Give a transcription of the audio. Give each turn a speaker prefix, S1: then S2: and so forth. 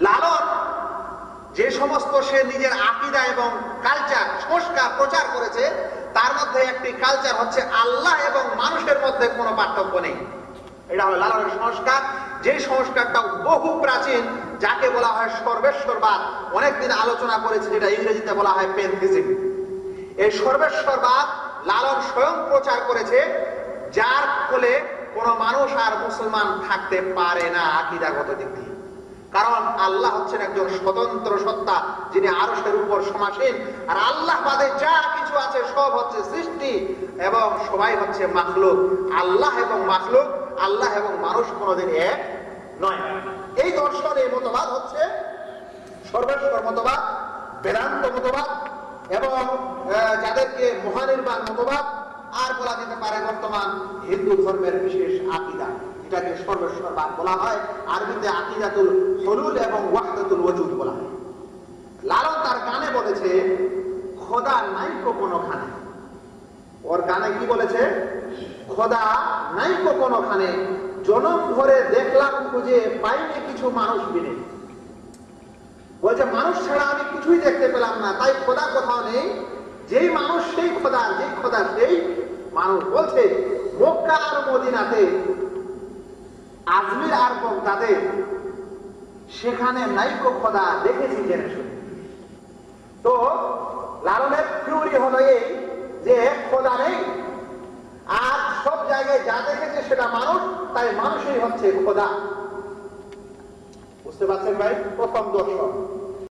S1: লালন যে সমস্ত সে নিজের আকীদা এবং কালচার সংস্কার প্রচার করেছে, তার মধ্যে একটি কালচার হচ্ছে আল্লাহ এবং মানুষের মধ্যে কোনো পার্থক্য নেই। এটা হলো লালনের সংস্কার, যে সংস্কারটা বহু প্রাচীন, যাকে বলা হয় সর্বেশ্বরবাদ। অনেকদিন আলোচনা করেছে, যেটা ইংরেজিতে বলা হয় প্যানথিজম। এই সর্বেশ্বরবাদ লালন স্বয়ং প্রচার করেছে, যার ফলে কোনো মানুষ আর মুসলমান থাকতে পারে না আকীদাগত দিক দিয়ে। কারণ আল্লাহ হচ্ছেন একজন স্বতন্ত্র সত্তা, যিনি আরশের উপর সমাসীন। আর আল্লাহ বাদে যা কিছু আছে সব হচ্ছে সৃষ্টি এবং সবাই হচ্ছে মাখলুক। আল্লাহ এবং মাখলুক, আল্লাহ এবং মানুষ কোনোদিন এক নয়। এই দর্শন, এই মতবাদ হচ্ছে সর্বেশ্বর মতবাদ, বেদান্ত মতবাদ এবং যাদেরকে মহানির্বাণ মতবাদ আর বলা যেতে পারে বর্তমান হিন্দু ধর্মের বিশেষ আকীদা, এটাকে সর্বেশ্বরবাদ বলা হয়। আরবিতে আকীদাতুল হুলুল এবং ওয়াহদাতুল ওজুদ বলা হয়। লালন তার গানে বলেছে, খোদা নাইকো কোনোখানে। ওর গানে কি বলেছে? খোদা নাইকো কোনোখানে, জনম ভরে দেখলাম খুঁজে পাইনি কিছু মানুষ বিনে। বলছে মানুষ ছাড়া আমি কিছুই দেখতে পেলাম না, তাই খোদা কোথাও নেই। যেই মানুষ সেই খোদা, যেই খোদা সেই মানুষ। বলছে মক্কা আর মদিনাতে, আজমির আর বগদাদে, সেখানে নাইকো খোদা দেখেছি জেনে শুনে। তো লালনের থিওরি হলো এই যে খোদা নেই, আর সব জায়গায় যা দেখেছে সেটা মানুষ, তাই মানুষই হচ্ছে খোদা। বুঝতে পারছেন ভাই? প্রথম দর্শন।